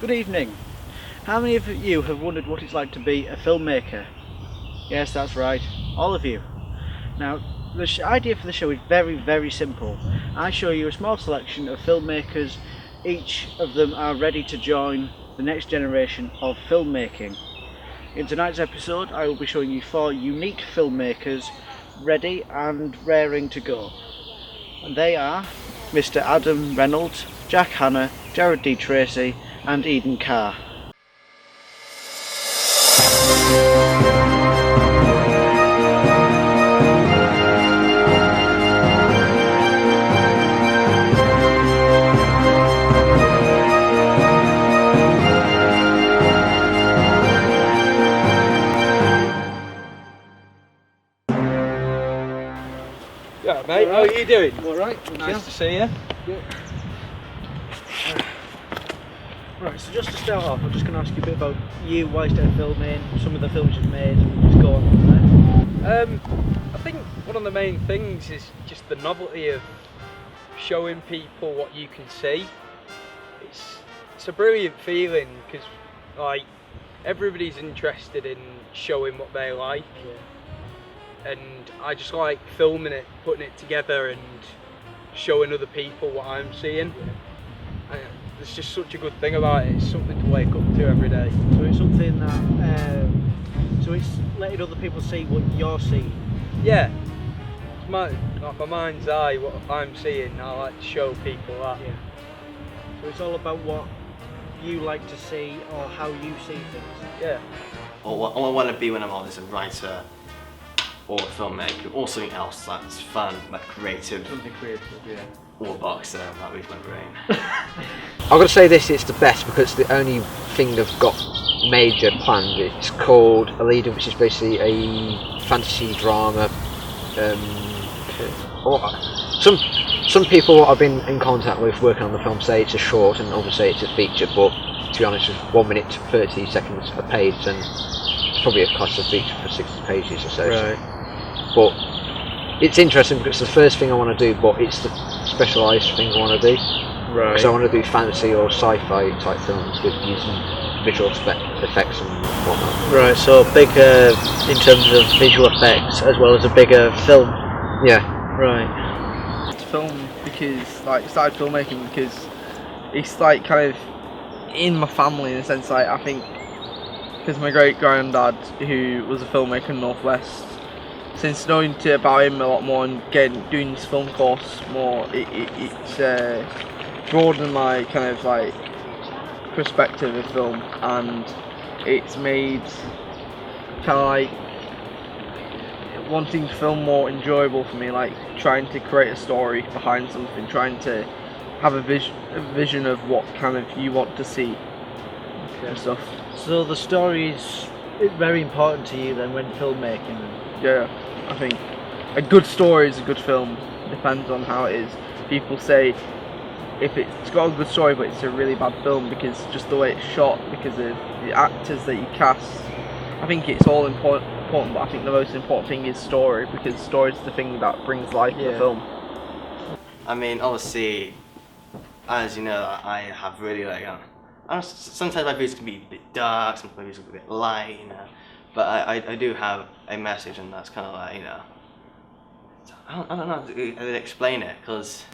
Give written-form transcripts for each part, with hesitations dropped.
Good evening. How many of you have wondered what it's like to be a filmmaker? Yes, that's right, all of you. Now, the idea for the show is very simple. I show you a small selection of filmmakers. Each of them are ready to join the next generation of filmmaking. In tonight's episode, I will be showing you 4 unique filmmakers ready and raring to go. And they are Mr. Adam Reynolds, Jack Hanna, Jared D. Tracy and Eden Carr. Yeah, mate, how are you doing? Alright, Nice to see you. Right, so just to start off, I'm just going to ask you a bit about you, why you started filming, some of the films you've made, and just go on from there. I think one of the main things is just the novelty of showing people what you can see. It's a brilliant feeling because like everybody's interested in showing what they like, and I just like filming it, putting it together, and showing other people what I'm seeing. There's just such a good thing about it. It's something to wake up to every day. So it's something that, so it's letting other people see what you're seeing. Yeah, it's like my mind's eye, what I'm seeing. I like to show people that. Yeah. So it's all about what you like to see or how you see things. Yeah. Or what I want to be when I'm older is a writer or a filmmaker or something else that's fun, like creative. Something creative, yeah. Or a boxer, that reads my brain. I've got to say this, it's the best because it's the only thing I've got major planned. It's called Alida, which is basically a fantasy drama. Some people I've been in contact with working on the film say it's a short and others say it's a feature, but to be honest, it's 1 minute 30 seconds a page, and it's probably a cost of feature for 60 pages or so. Right. But it's interesting because it's the first thing I want to do, but it's the specialised thing I want to do. Right. Because I want to do fantasy or sci-fi type films with using visual effects and whatnot. Right, so bigger in terms of visual effects as well as a bigger film. Yeah. Right. It's film because like started filmmaking because it's like kind of in my family in a sense. Like I think because my great granddad who was a filmmaker in Northwest, since knowing about him a lot more and doing this film course more, it's broadened my kind of like perspective of film, and it's made kind of like wanting to film more enjoyable for me, like trying to create a story behind something, trying to have a vision of what kind of you want to see and stuff. So the story is very important to you then when filmmaking? Yeah, I think a good story is a good film. Depends on how it is. People say if it's got a good story but it's a really bad film because just the way it's shot, because of the actors that you cast. I think it's all important, but I think the most important thing is story, because story is the thing that brings life to the film. I mean, obviously, as you know, I have really like, sometimes my views can be a bit dark, sometimes my views can be a bit light, you know. But I do have a message, and that's kind of like, you know, I don't know how to explain it, because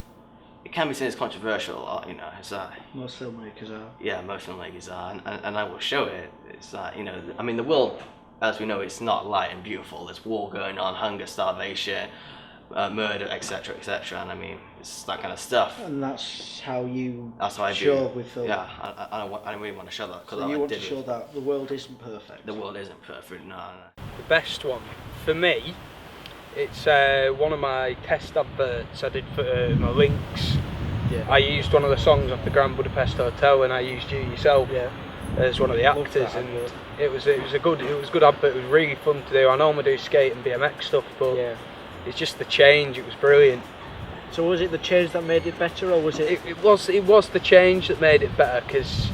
it can be seen as controversial, you know. It's Most filmmakers are. yeah, most filmmakers are, and I will show it. It's you know, I mean, the world, as we know, it's not light and beautiful. There's war going on, hunger, starvation, murder, etc., etc. And I mean, it's that kind of stuff. And that's how you I show do. with film. Yeah, I really want to show that, because So you want to show that the world isn't perfect. the world isn't perfect. No. The best one for me, it's one of my test adverts I did for my links. Yeah. I used one of the songs off the Grand Budapest Hotel, and I used You Yourself as one of the Loved actors, that and advert. it was a good advert. It was really fun to do. I normally do skate and BMX stuff, but it's just the change. It was brilliant. So was it the change that made it better, or was it? It was the change that made it better, because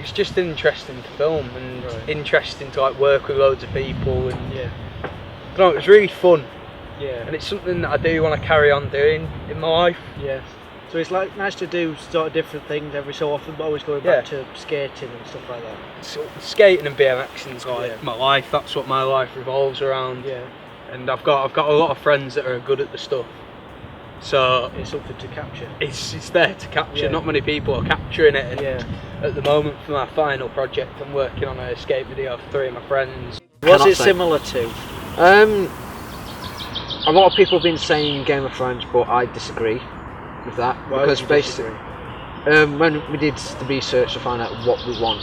it's just interesting to film and interesting to like work with loads of people, and I don't know, it was really fun. Yeah. And it's something that I do want to carry on doing in my life. Yes. So it's like nice to do sort of different things every so often, but always going back to skating and stuff like that. So, skating and BMXing's like Yeah. my life. That's what my life revolves around. Yeah, And I've got a lot of friends that are good at the stuff. So it's something to capture. it's there to capture. Yeah. Not many people are capturing it. And Yeah. at the moment, for my final project, I'm working on a skate video for 3 of my friends. What's Cannot it say. similar to? A lot of people have been saying Game of Thrones, but I disagree with that. Why because would you disagree? when we did the research to find out what we want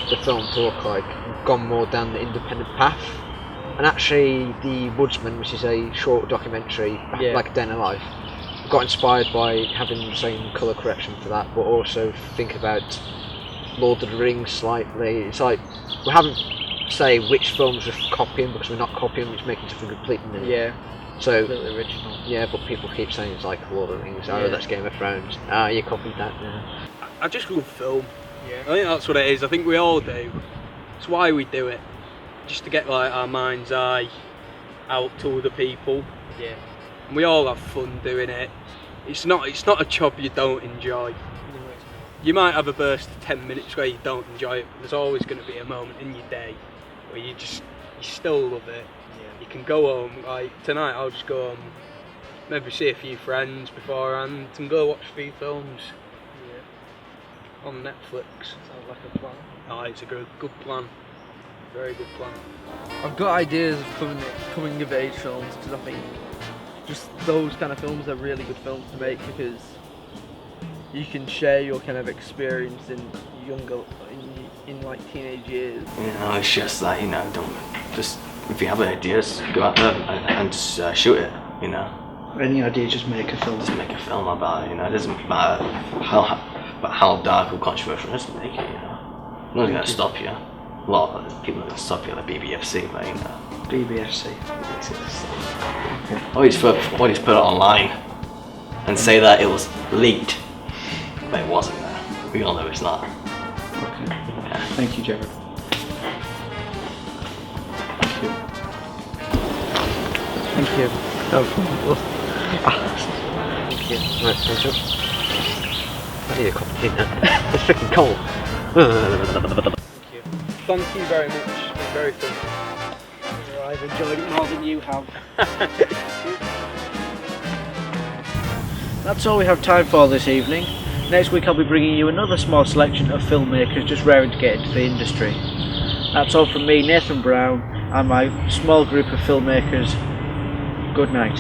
the film to look like, we've gone more down the independent path. And actually, The Woodsman, which is a short documentary, Yeah. like a day in a life, got inspired by having the same colour correction for that, but also think about Lord of the Rings slightly. It's like we haven't say which films we're copying because we're not copying, we're just making something completely new. Yeah, So completely original. yeah, but people keep saying it's like Lord of the Rings. Yeah. Oh, that's Game of Thrones. Ah, you copied that. Yeah. I just love film. Yeah. I think that's what it is. I think we all do. It's why we do it, just to get like our mind's eye out to other people. Yeah. And we all have fun doing it. It's not a job you don't enjoy. You might have a burst of 10 minutes where you don't enjoy it, but there's always going to be a moment in your day where you still love it. You can go home, like tonight I'll just go home, maybe see a few friends beforehand and go watch a few films on Netflix. Sounds like a plan. Oh, it's a good plan. Very good plan. I've got ideas of coming of age films because I think just those kind of films are really good films to make because you can share your kind of experience in in like teenage years. You know, it's just like, you know, don't just, if you have ideas, go out there and just shoot it, you know. Any idea, just make a film. Just make a film about it, you know. It doesn't matter how dark or controversial, just make it, you know. No one's going to stop you. A lot of people are going to stop you, like BBFC, but you know. BBFC. Or just put it online and say that it was leaked, but it wasn't there. We all know it's not. Okay. Yeah. Thank you, Jared. Thank you. Thank you. Thank you. Right, thanks up. I need a cup of tea now. It's freaking cold. Thank you. Thank you very much. It's been very fun. I've enjoyed it more than you have. That's all we have time for this evening. Next week I'll be bringing you another small selection of filmmakers just raring to get into the industry. That's all from me, Nathan Brown, and my small group of filmmakers. Good night.